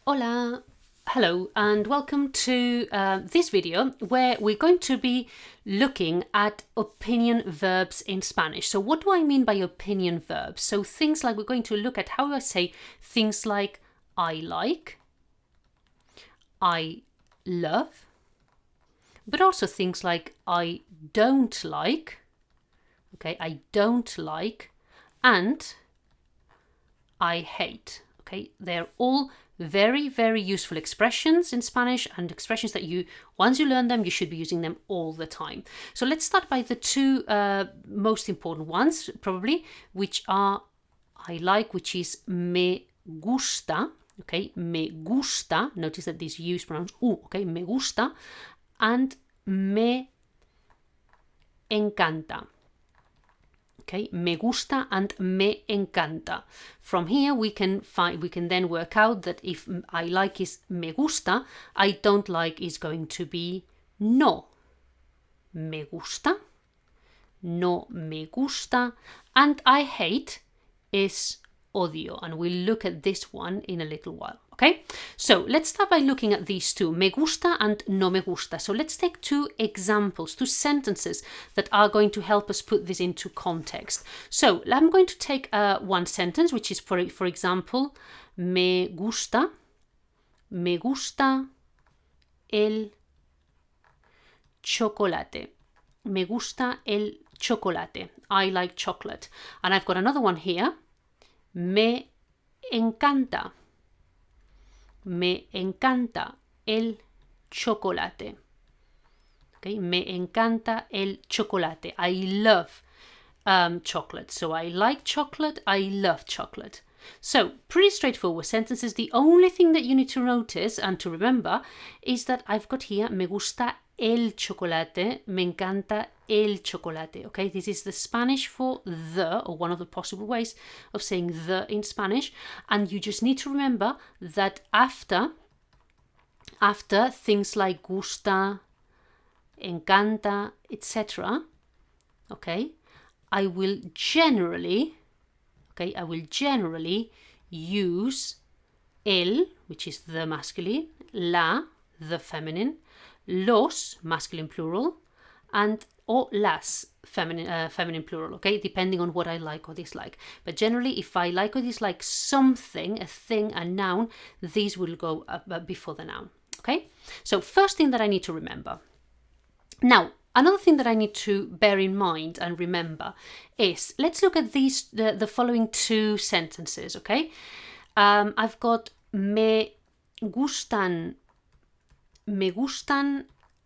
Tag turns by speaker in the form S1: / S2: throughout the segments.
S1: Hola, hello, and welcome to this video where we're going to be looking at opinion verbs in Spanish. So what do I mean by opinion verbs? So things like we're going to look at how I say things like I like, I love, but also things like I don't like, okay, I don't like, and I hate. Okay, they're all very, very useful expressions in Spanish and expressions that once you learn them, you should be using them all the time. So let's start by the two most important ones, probably, which are I like, which is me gusta. Okay, me gusta. Notice that this U is pronounced U. Okay, me gusta, and me encanta. Okay, me gusta and me encanta. From here we can then work out that if I like is me gusta, I don't like is going to be no me gusta, no me gusta, and I hate is odio, and we'll look at this one in a little while. Okay, so let's start by looking at these two, me gusta and no me gusta. So let's take two examples, two sentences that are going to help us put this into context. So I'm going to take one sentence, which is for example, me gusta el chocolate. Me gusta el chocolate. I like chocolate. And I've got another one here. Me encanta. Me encanta el chocolate. Okay, me encanta el chocolate. I love chocolate. So I like chocolate. I love chocolate. So pretty straightforward sentences. The only thing that you need to notice and to remember is that I've got here me gusta el chocolate, me encanta el chocolate. Okay, this is the Spanish for the, or one of the possible ways of saying the in Spanish. And you just need to remember that after things like gusta, encanta, etc., okay, I will generally use el, which is the masculine, la, the feminine, los, masculine plural, and or las, feminine plural, okay, depending on what I like or dislike. But generally, if I like or dislike something, a thing, a noun, these will go before the noun, okay? So first thing that I need to remember. Now, another thing that I need to bear in mind and remember is, let's look at the following two sentences, okay? I've got me gustan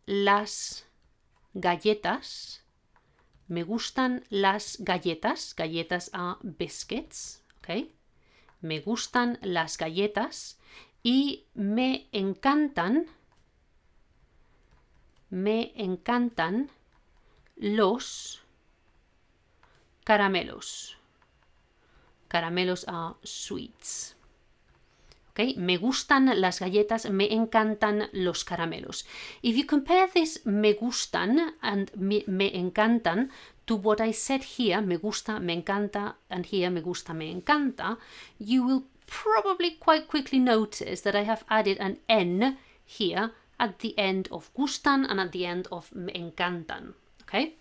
S1: las galletas. Me gustan las galletas. Galletas are biscuits, okay? Me gustan las galletas y me encantan los caramelos. Caramelos are sweets. Okay, me gustan las galletas, me encantan los caramelos. If you compare this me gustan and me encantan to what I said here, me gusta, me encanta, and here me gusta, me encanta, you will probably quite quickly notice that I have added an N here at the end of gustan and at the end of me encantan, okay?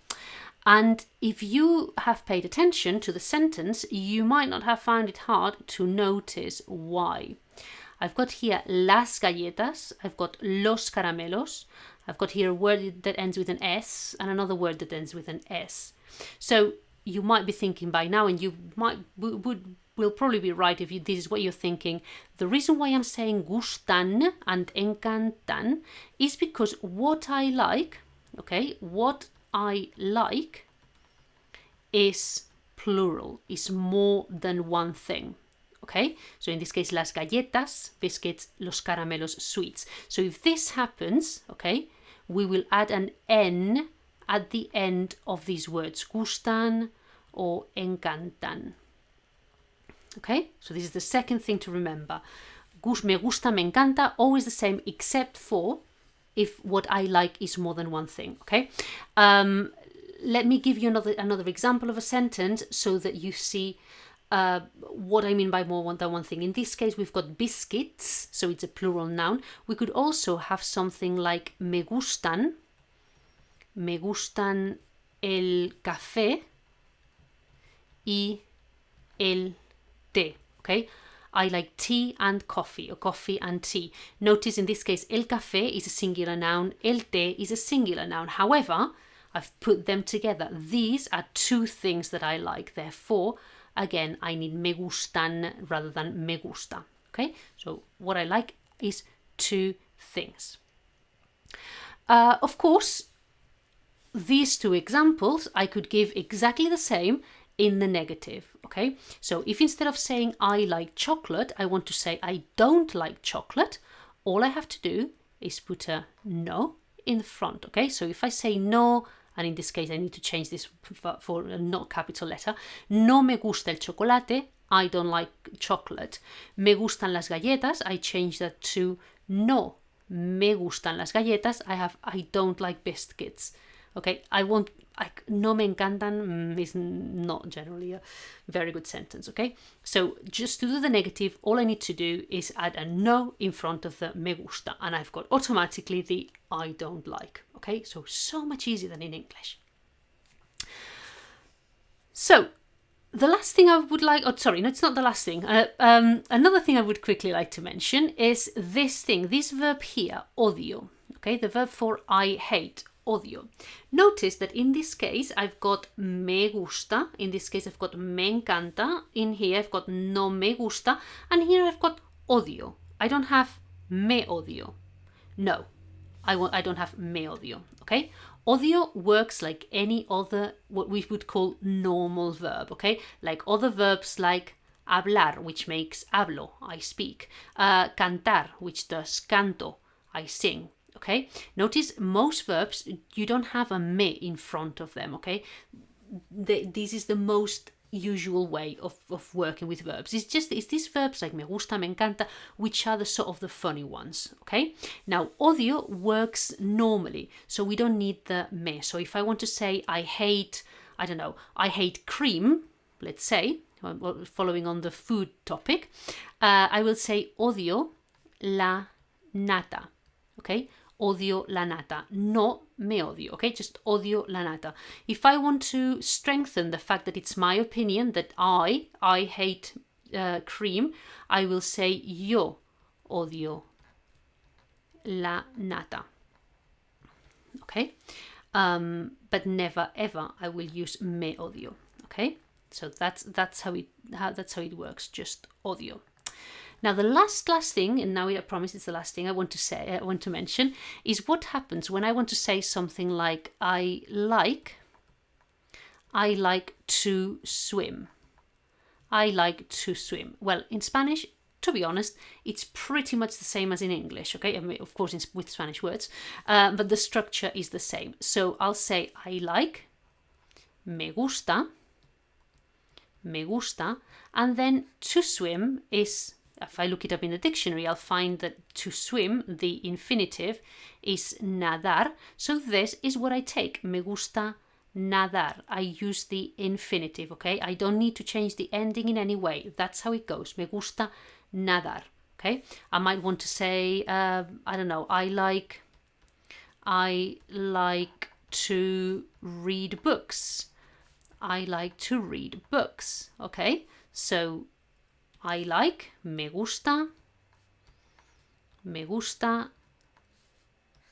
S1: And if you have paid attention to the sentence, you might not have found it hard to notice why. I've got here las galletas, I've got los caramelos, I've got here a word that ends with an S and another word that ends with an S. So you might be thinking by now, and you will probably be right if this is what you're thinking. The reason why I'm saying gustan and encantan is because what I like, okay, what I like is plural, is more than one thing. Okay, so in this case, las galletas, biscuits, los caramelos, sweets. So if this happens, okay, we will add an N at the end of these words, gustan or encantan. Okay, so this is the second thing to remember. Me gusta, me encanta, always the same, except for if what I like is more than one thing. Okay, let me give you another example of a sentence so that you see what I mean by more than one thing. In this case, we've got biscuits, so it's a plural noun. We could also have something like me gustan el café y el té, okay? I like tea and coffee, or coffee and tea. Notice in this case, el café is a singular noun, el té is a singular noun. However, I've put them together. These are two things that I like. Therefore, again, I need me gustan rather than me gusta. Okay, so what I like is two things. Of course, these two examples I could give exactly the same in the negative. Okay, so if instead of saying I like chocolate, I want to say I don't like chocolate, all I have to do is put a no in the front. Okay, so if I say no, and in this case I need to change this for a not capital letter, no me gusta el chocolate, I don't like chocolate. Me gustan las galletas, I change that to no me gustan las galletas, I don't like biscuits. Okay, no me encantan is not generally a very good sentence, okay? So just to do the negative, all I need to do is add a no in front of the me gusta, and I've got automatically the I don't like, okay? So much easier than in English. So the last thing I would like, no, it's not the last thing. Another thing I would quickly like to mention is this verb here, odio, okay? The verb for I hate, odio. Notice that in this case I've got me gusta, in this case I've got me encanta, in here I've got no me gusta, and here I've got odio. I don't have me odio. No, I don't have me odio, okay? Odio works like any other, what we would call normal verb, okay? Like other verbs like hablar, which makes hablo, I speak. Cantar, which does canto, I sing. Okay, notice most verbs, you don't have a me in front of them, okay? This is the most usual way of working with verbs. It's these verbs like me gusta, me encanta, which are the sort of the funny ones, okay? Now, odio works normally, so we don't need the me. So if I want to say I hate cream, let's say, following on the food topic, I will say odio la nata, okay? Odio la nata, no me odio, okay? Just odio la nata. If I want to strengthen the fact that it's my opinion that I hate cream, I will say yo odio la nata, okay? But never ever I will use me odio, okay? So that's how it works. Just odio. Now the last thing, and now I promise it's the last thing I want to mention, is what happens when I want to say something like I like to swim. I like to swim. Well, in Spanish, to be honest, it's pretty much the same as in English, okay? I mean, of course, with Spanish words, but the structure is the same. So I'll say I like, me gusta, and then to swim is, if I look it up in the dictionary, I'll find that to swim, the infinitive, is nadar. So this is what I take. Me gusta nadar. I use the infinitive, okay? I don't need to change the ending in any way. That's how it goes. Me gusta nadar, okay? I might want to say, I like to read books. I like to read books, okay? So I like, me gusta.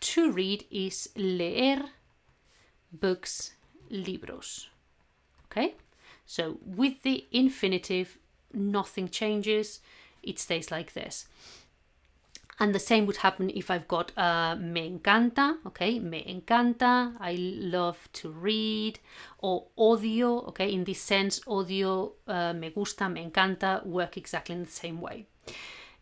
S1: To read is leer books, libros. Okay? So with the infinitive, nothing changes. It stays like this. And the same would happen if I've got me encanta, okay? Me encanta, I love to read. Or odio, okay? In this sense, odio, me gusta, me encanta work exactly in the same way.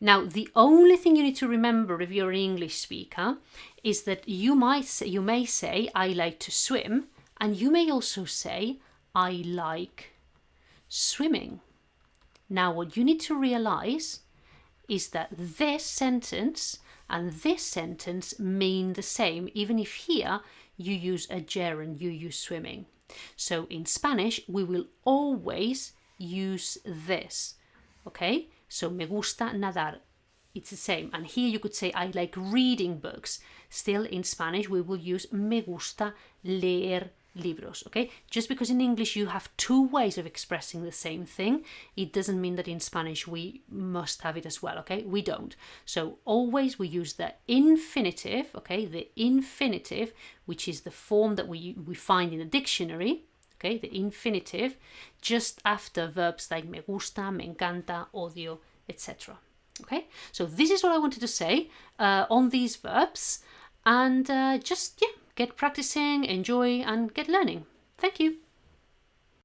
S1: Now, the only thing you need to remember if you're an English speaker is that you may say, I like to swim, and you may also say, I like swimming. Now, what you need to realize is that this sentence and this sentence mean the same, even if here you use a gerund, you use swimming. So in Spanish, we will always use this. Okay, so me gusta nadar. It's the same. And here you could say, I like reading books. Still in Spanish, we will use me gusta leer libros. Okay, just because in English you have two ways of expressing the same thing, it doesn't mean that in Spanish we must have it as well. Okay, we don't. So always we use the infinitive. Okay, the infinitive, which is the form that we find in the dictionary. Okay, the infinitive, just after verbs like me gusta, me encanta, odio, etc. Okay, so this is what I wanted to say on these verbs, and just get practicing, enjoy, and get learning. Thank you.